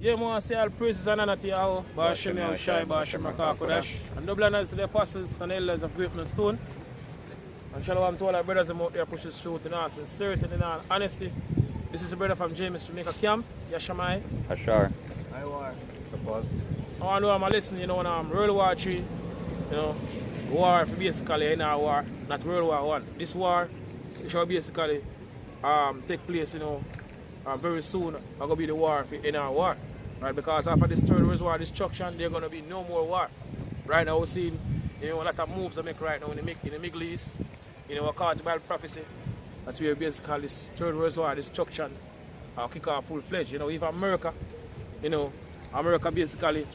Yeah, man, say all praises and honor to Yahweh, Bashim Yahushai, Bashim Rakakodash, and double honors to the apostles and elders of Great Stone. And shalom to all our brothers out there pushes truth in our sincerity and in our honesty. This is a brother from James Jamaica Camp, Yashamai. Ashar. I war. I know I'm listening, you know, World War 3, you know, war for basically in our war, not World War 1. This war, it shall basically take place, you know, very soon. It's going to be the war in our war, right? Because after this third World War destruction, there's going to be no more war. Right now, we're seeing, you know, a lot of moves I make right now in the Middle East, you know, according to Bible prophecy. That's where basically this third World War destruction kick off full-fledged. You know, even America, you know, America basically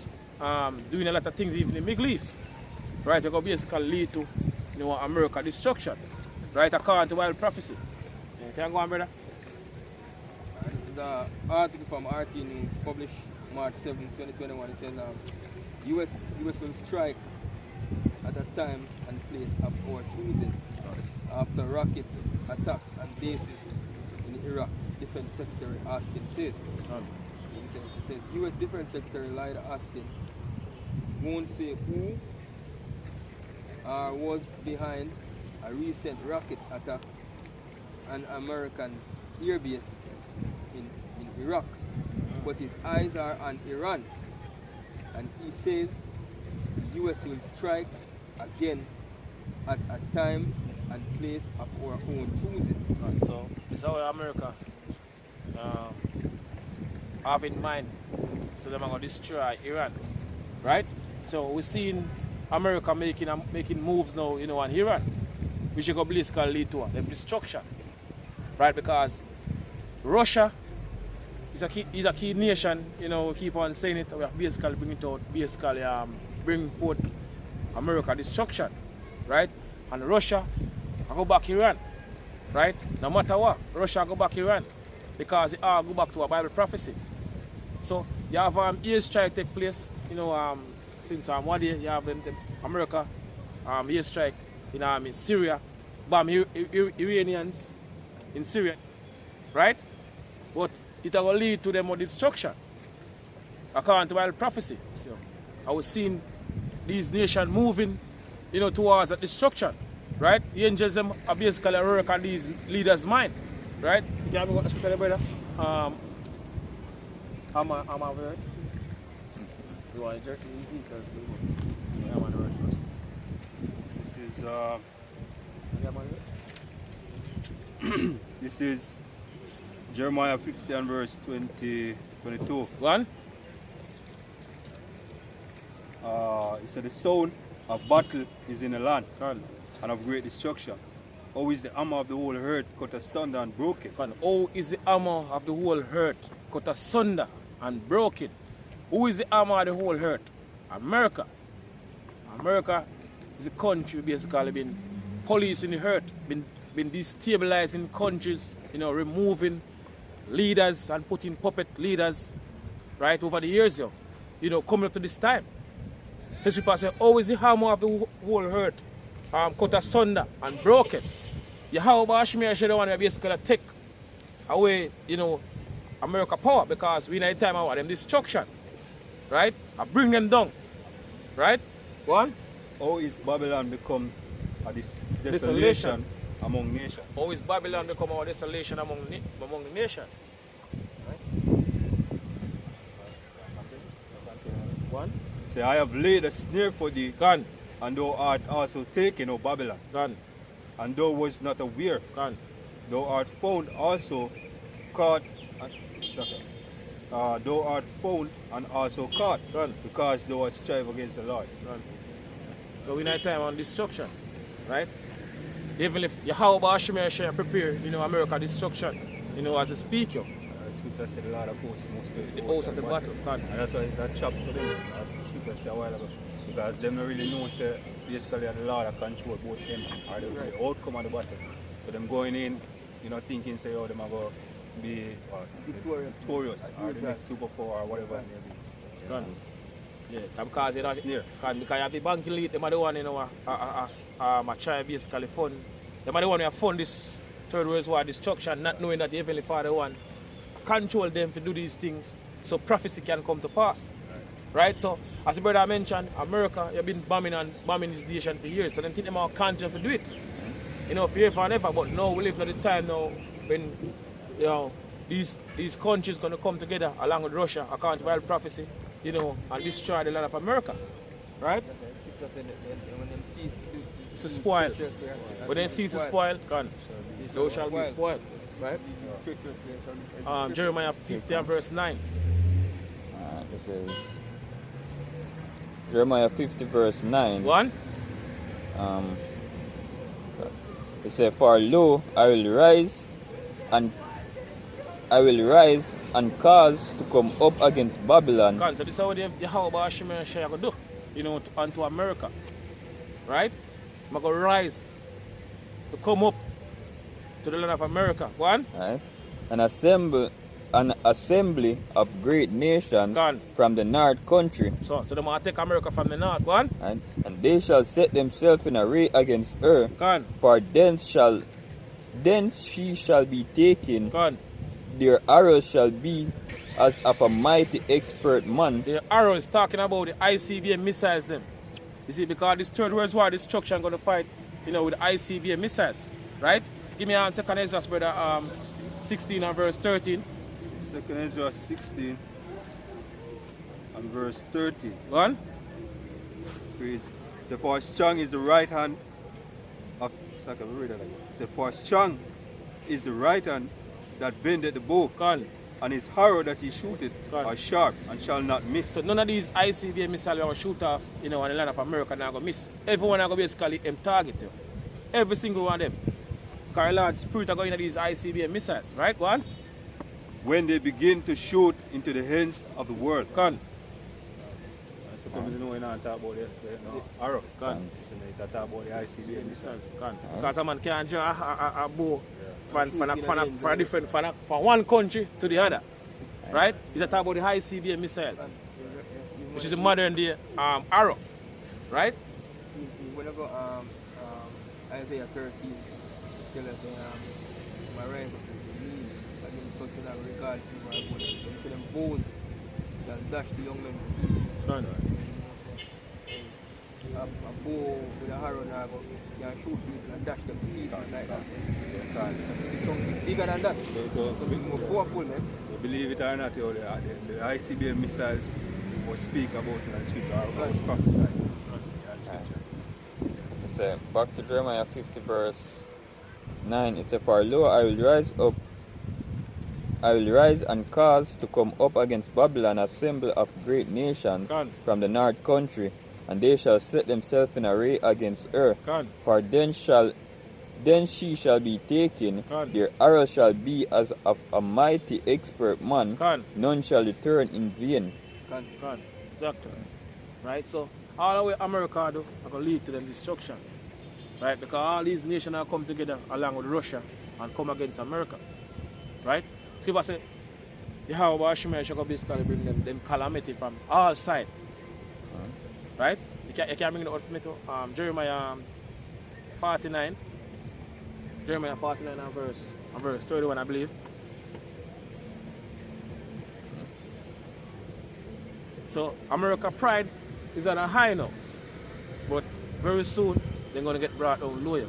doing a lot of things even in the Middle East. Right, it's going to basically lead to, you know, America destruction. Right, according to Bible prophecy. Yeah, can you go on, brother? This is the article from RT News published March 7, 2021. It says US will strike at a time and place of our choosing after rocket attacks and bases in Iraq, Defense Secretary Austin says. It says US Defense Secretary Lloyd Austin won't say who was behind a recent rocket attack on American airbase in Iraq, but his eyes are on Iran, and he says the US will strike again at a time and place of our own choosing. Right, so this is how America have in mind, so they're going to destroy Iran, right? So we're seeing America making moves now, you know, on Iran, which is going to basically lead to them destruction, right? Because Russia is a key nation, you know, we keep on saying it, we have basically bring forth America destruction, right? And Russia go back Iran, right? No matter what, Russia go back Iran because it all go back to a Bible prophecy. So you have airstrike take place, you know, since 1 day you have the America airstrike in Syria, bomb Iranians in Syria, right? But it will lead to them destruction according to Bible prophecy. So I was seeing these nations moving, you know, towards a destruction, right? The angels are basically work on these leaders' mind, right? You can have a scripture, brother. I'm over it. You want to jerk it easy because I want to word first. This is this is Jeremiah 50 and verse 22. One. It said the sound of battle is in the land and of great destruction. How is the armor of the whole earth cut asunder and broken? How is the armor of the whole earth cut asunder and broken? Who is the armor of the whole earth? America. America is a country basically been policing the earth, been destabilizing countries, you know, removing leaders and putting puppet leaders, right, over the years, you know, coming up to this time. Since people say, how is the armor of the whole earth cut asunder and broken? Yahweh Bashmir should want to basically take away, you know, America power because we in a time of them destruction, right? I bring them down, right? One. How is Babylon become a desolation among nations? How is Babylon become a desolation among the nation? Right? One. Say, I have laid a snare for thee, Gone. and thou art also taken, O Babylon. Gone. And thou was not aware. Gone. Thou art found also caught. Thou art found and also caught. Gone. Because thou hast strive against the Lord. Gone. So we're in a time on destruction, right? Even if Yahweh Bashmir shall prepare, you know, America destruction, you know, as a speaker. Scripture said a lot of hosts must be The host of the battle. Gone. And that's why it's a chapter for them, as the scripture said a while ago. Because them don't really know, say, basically the Lord that control both them or the outcome of the battle. So them going in, you know, thinking, say, oh, them are going to be victorious or the next superpower or whatever it may be. Gone. Yeah, because you know, because you have the bank elite, them are the one, you know, a try basically fund. Them are the one who have fund this third world war destruction, not knowing that the Heavenly Father one control them to do these things so prophecy can come to pass. Right? So, as the brother mentioned, America, you've been bombing this nation for years, so they think they might continue to do it. You know, forever and ever, but now we live in the time now when, you know, these countries going to come together along with Russia, according to Bible prophecy, you know, and destroy the land of America. Right? When them cease to spoil. When they cease to spoil, gone. Thou shall be spoiled. Right? Jeremiah 50 and verse 9. This is Jeremiah 50 verse 9. 1. It says, For lo, I will rise and cause to come up against Babylon. So this is what the Yahweh Hashem and Shai going to do, you know, unto America. Right? I'm going to rise to come up to the land of America. Go on. Right? An assembly of great nations from the north country. So they might take America from the north. Go on. Right? And they shall set themselves in array against her. Go on. For thence she shall be taken. Go on. Their arrows shall be as of a mighty expert man. The arrow is talking about the ICBM missiles them. You see, because this third world war destruction going to fight, you know, with the ICBM missiles. Right? Give me second Ezra, brother, 16 and verse 13. Second Ezra 16 and verse 13. Go on. Reads, so for strong is the right hand of, so for strong is the right hand that bendeth the bow, and his arrow that he shooteth are sharp and shall not miss. So none of these ICBM missiles are going to shoot off, you know, on the land of America now going to miss. Everyone are going to basically target you. Every single one of them. Because the Lord's Spirit are going into these ICBM missiles, right? Go on. When they begin to shoot into the hands of the world. Come. So come know when I talk about the arrow. Come. So they talk about the ICBM missiles. Because a man can't draw a bow from one country to the other. Right? He's talking about the ICBM missile, which is a modern day arrow. Right? When I go Isaiah 13, tell us my rise up the knees against such in regards to my opponent. So them bows shall dash the young men to pieces. A bow with a arrow now can shoot people and dash them to pieces like that. It's something bigger than that. Something more powerful, man. Believe it or not, the ICBM missiles will speak about it and speak about prophesy. So back to Jeremiah 50 verse 9. It says, For lo, I will rise and cause to come up against Babylon a assembly of great nations from the north country, and they shall set themselves in array against her. For then she shall be taken, their arrows shall be as of a mighty expert man, none shall return in vain. Exactly. Right? So all the way America do are going to lead to them destruction. Right? Because all these nations are come together along with Russia and come against America. Right? So people say, Yahweh Hashem shall basically bring them calamity from all sides. Right? You can bring it out for me to Jeremiah 49. Jeremiah 49 and verse 31, I believe. So America pride is at a high now. But very soon they're going to get brought down lower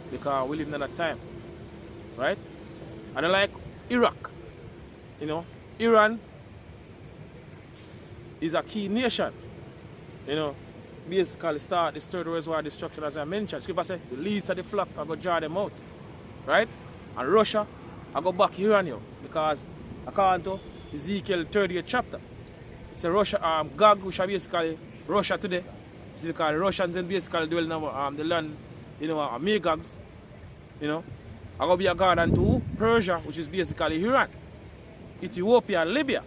because we live in another time. Right? And like Iraq, you know, Iran is a key nation. You know, basically start this third world war destruction as I mentioned. Skipper said the least of the flock I go draw them out. Right? And Russia, I go back Iran here because according to Ezekiel 38 chapter, it's a Russia Gog, which are basically Russia today. It's because the Russians and basically dwell in the land, you know, Magogs, you know. I go be a god unto Persia, which is basically Iran, Ethiopia and Libya.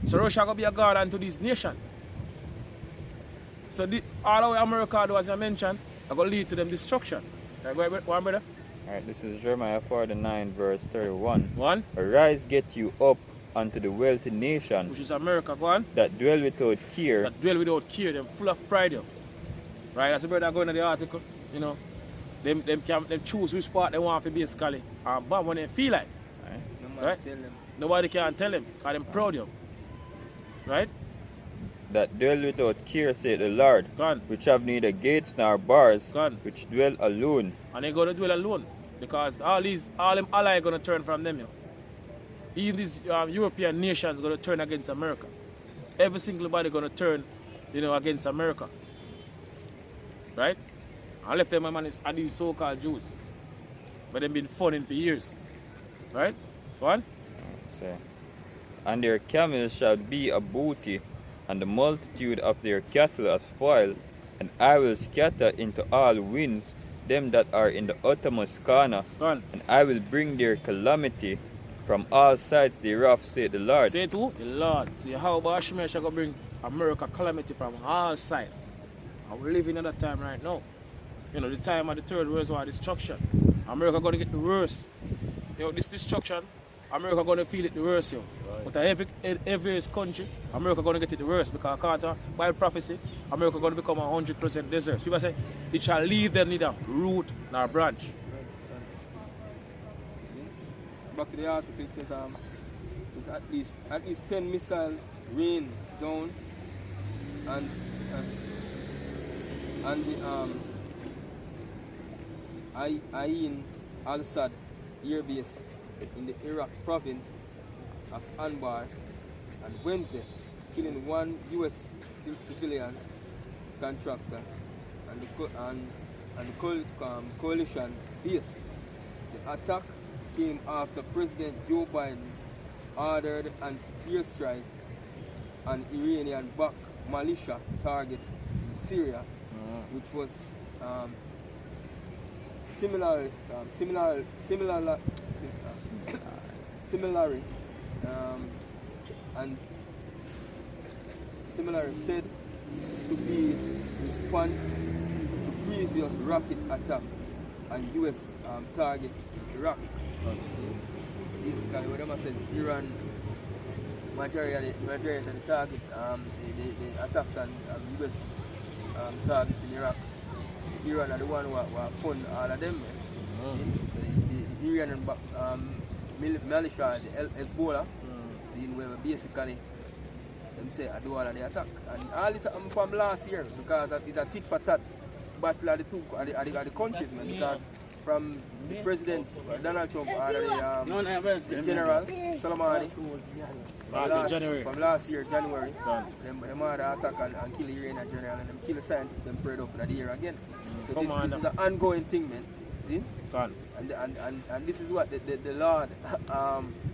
So Russia go be a god unto these nations. So all the way America do, as I mentioned, are going to lead to them destruction. Right, go ahead, brother. Alright, this is Jeremiah 49 verse 31. 1. Arise, get you up unto the wealthy nation, which is America, go on. That dwell without care. That dwell without care, them full of pride. Yo. Right, that's the brother going to the article, you know. Them choose which part they want to basically bomb when they feel like. Right? Nobody can tell him, because them proud of him. Right? That dwell without care, saith the Lord, Gone. which have neither gates nor bars, Gone. which dwell alone. And they're going to dwell alone. Because all them allies are going to turn from them. You know. Even these European nations are going to turn against America. Every single body going to turn, against America. Right? I left them are these so-called Jews. But they've been funning for years. Right? Go on. Say, and their camels shall be a booty, and the multitude of their cattle a spoil, and I will scatter into all winds them that are in the uttermost corner, and I will bring their calamity from all sides thereof, saith the Lord. Say to the Lord. See how Bashmir shall go bring America calamity from all sides. And we're living at that time right now. The time of the Third World War destruction. America going to get the worst. This destruction, America going to feel it the worst. Right. But every country, America going to get it the worst. Because according to Bible prophecy, America going to become 100% desert. People say, it shall leave them neither root nor branch. Back to the article, it says there's at least 10 missiles rain down and the Ain al-Assad air base in the Iraq province of Anbar on Wednesday, killing one U.S. civilian contractor and the coalition base. The attack came after President Joe Biden ordered an airstrike on Iranian-backed militia targets in Syria, which was similarly said to be response to previous rocket attack on U.S. targets in Iraq. So basically, what I says, Iran majority of the target, the attacks on U.S. targets in Iraq. Iran are the one who fund all of them. So the Iranian militia, the Hezbollah, where basically them say I do all of the attack. And all this happened from last year because it's a tit for tat battle of the two of the countries, man. Because from the President Donald Trump and the General Soleimani from last year, January, them had an attack and kill the Iranian general and them kill the scientists, them spread up in the air again. So this is an ongoing thing, man. See? And this is what the Lord,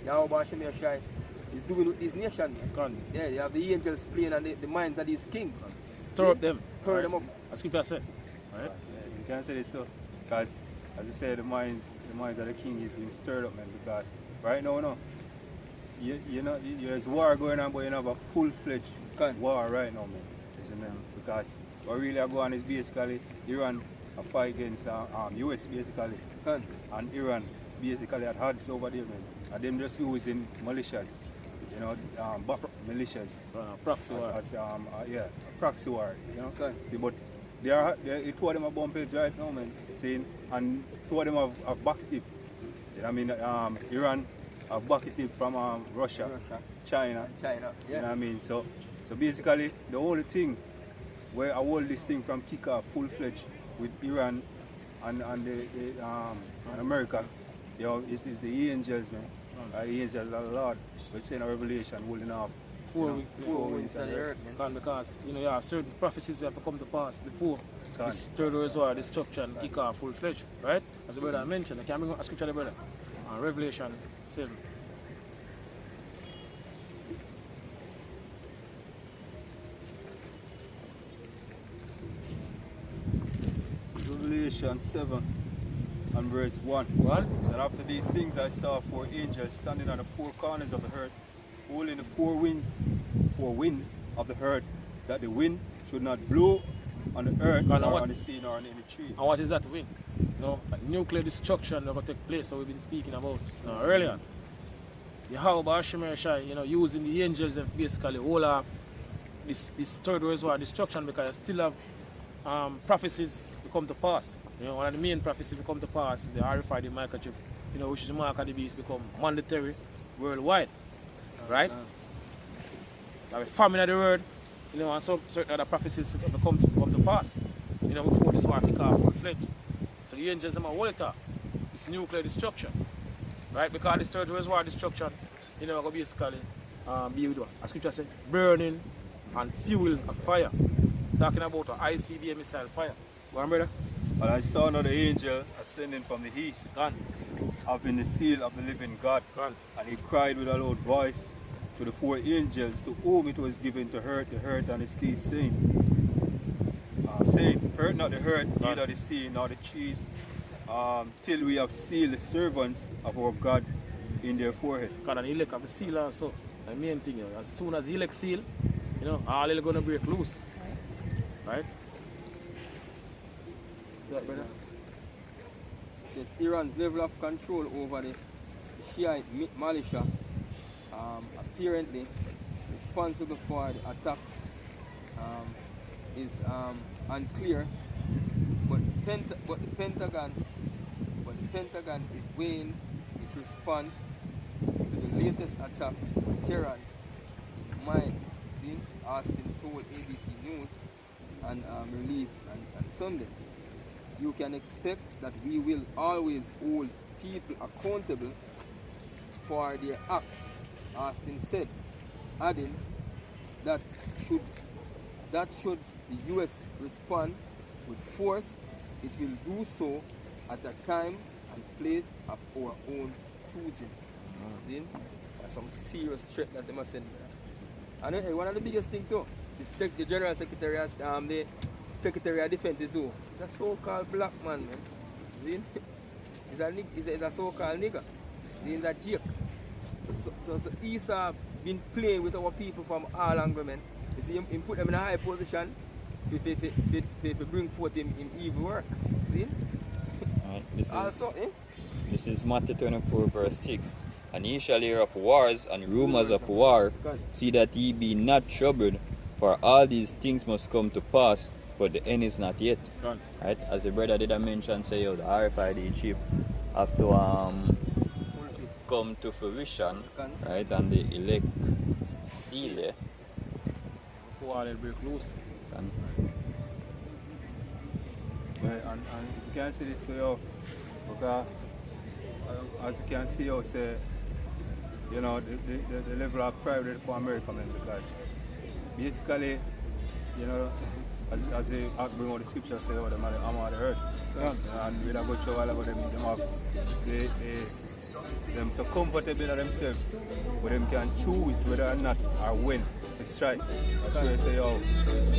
Yahweh Shemir Shai, is doing with this nation, man. Yeah, they have the angels playing on the minds of these kings. Stir up them. Stir them up. As people say. Right? Yeah, you can't say this stuff. Because, as I said, the minds of the king is being stirred up, man. Because right now, there's war going on, but you have a full-fledged war right now, man. Because what really are going on is basically Iran a fight against US basically. And Iran basically had odds over there, man. And them just using militias, militias. Proxy war. Proxy war, See, but two of them are bumpers right now, man. Saying, and two of them have backed it. Iran have backed it from Russia, China. Yeah. You know what I mean? So basically, the only thing where I hold this thing from kick off full-fledged with Iran and America, is the angels, man. The angels of the Lord. We're saying a revelation holding off. Four winds of the earth, man. Because you have certain prophecies that have to come to pass before this Third World War destruction kick off full-fledged, right? As the brother mentioned, I can't bring a scripture, the brother. Revelation 7. Revelation 7 and verse 1. So after these things I saw four angels standing on the four corners of the earth, holding the four winds of the earth, that the wind should not blow on the earth, nor on the sea, nor on any tree. And what is that wind? Nuclear destruction that will take place, so we've been speaking about earlier. Yahweh Shemir Shai, using the angels and basically hold off this Third World War destruction, because I still have prophecies to come to pass. One of the main prophecies to come to pass is the RFID microchip, which is the mark of the beast become mandatory worldwide. Right? Now, famine of the world, you know, and some certain other prophecies have come to pass. You know, before this war kick off full-fledged. So the angels are hold it off. It's nuclear destruction. Right? Because this third world war destruction, you know, going to basically be with what? As scripture says, burning and fuel of fire. Talking about an ICBM missile fire. Go on, brother. And I saw another angel ascending from the east, Gone. having the seal of the living God. Gone. And he cried with a loud voice to the 4 angels to whom it was given to hurt the earth and the sea, saying, hurt not the earth, neither the sea, nor the trees, till we have sealed the servants of our God in their forehead. Because the elect of the seal also, the main thing, you know, as soon as the elect seal, you know, all is going to break loose. Right? That, brother. It says Iran's level of control over the Shiite militia apparently responsible for the attacks is unclear, but the Pentagon is weighing its response to the latest attack in Tehran. Magazine Austin told ABC News and released on Sunday. You can expect that we will always hold people accountable for their acts, Austin said, adding that should the US respond with force, it will do so at a time and place of our own choosing. Then that's some serious threat that they must send. And one of the biggest things too, the General Secretary the Secretary of Defense is who? It's a so-called black man, man. He's a so-called nigger. He's a jerk. So he's been playing with our people from all angles, man. You see, he put them in a high position to bring forth him evil work. See? This is Matthew 24 verse 6. And ye shall hear of wars and rumors of war. See that ye be not troubled, for all these things must come to pass, but the end is not yet. Right? As the brother did mention, say, the RFID chip have to come to fruition, right? And the elect seal there. Before all it break loose. And you can see this to you, because as you can see, you say, you know, the level of pride for America, man, because basically, you know, as they bring out the scripture, say, oh, them are the armor of the earth. And we don't go through all about them have so comfortable in themselves, but them can choose whether or not or when to strike. That's why I say, oh,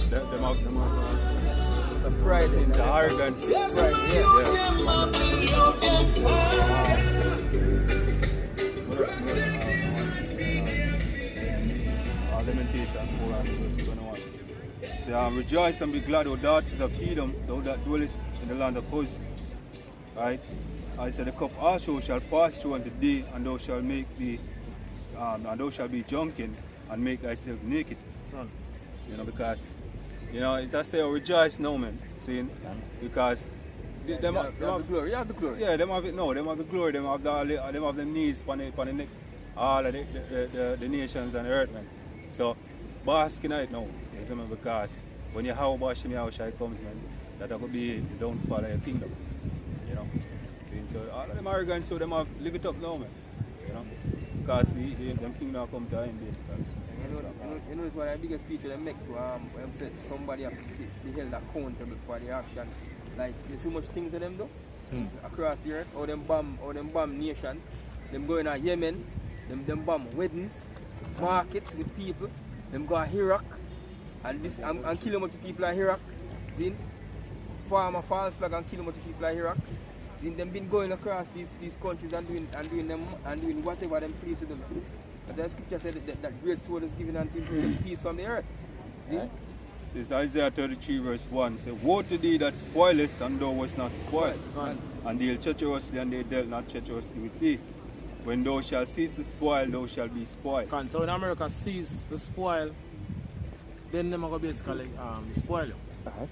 them have the pride in the arrogance. Pride, Lamentation 4:21. Say, rejoice and be glad, O daughters of Edom, thou that dwellest in the land of Uz. Right? I said, the cup also shall pass through unto thee, and thou shalt make thee, and thou shalt be drunken, and make thyself naked. You know, because, you know, it's I say, rejoice now, man. See, because them have the glory. You have the glory. Yeah, them have it now. Them have the glory. Them have the knees on the neck. All of the nations and the earth, man. So, basking it now, you see, because when you have Bashim Yahushai comes, man, that could be the downfall of your kingdom. You know. See, so all of them arrogant, so them have live it up now, man. You know. Because them kingdom come to an end, basically. You know, it's one of the biggest speeches they make to when said somebody have to be held accountable for their actions. Like there's so much things that them do across the earth, or them bomb nations, them going to Yemen, them bomb weddings, markets with people, them go to Iraq and kill a bunch of people in Iraq. See? Farm a false flag and kill a bunch of people in Iraq. See? Them been going across these countries and doing whatever them please with them. As the scripture said that great sword is given unto him peace from the earth. See? Right. Says Isaiah 33 verse 1, say, woe to thee that spoilest, and thou wast not spoiled. Right. And deal treacherously, and they dealt not treacherously with thee. When thou shalt cease to spoil, thou shalt be spoiled. So when America cease to spoil, then them are going to basically spoil you. Right.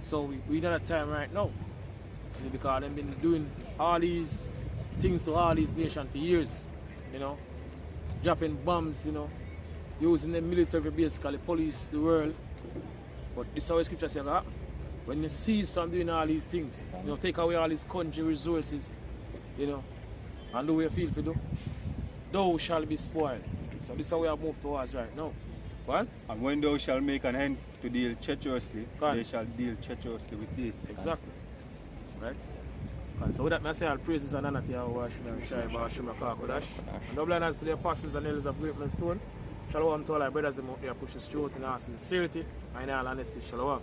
So we in a time right now. See, because they've been doing all these things to all these nations for years, you know. dropping bombs, you know, using the military to basically police the world. But this is how the scripture says, when you cease from doing all these things, you know, take away all these country resources, you know, and do what you feel to do, thou shall be spoiled. So this is how we have moved towards right now. What? And when thou shall make an end to deal treacherously, they shall deal treacherously with thee. Exactly. Right? And so with that, I say all praises and honor to Yahweh Hashem, Shai, Bashim, Kodash. And double honors to the apostles and elders of Great Stone. Shalom to all our brothers out there push the truth in our sincerity and in all honesty. Shalom.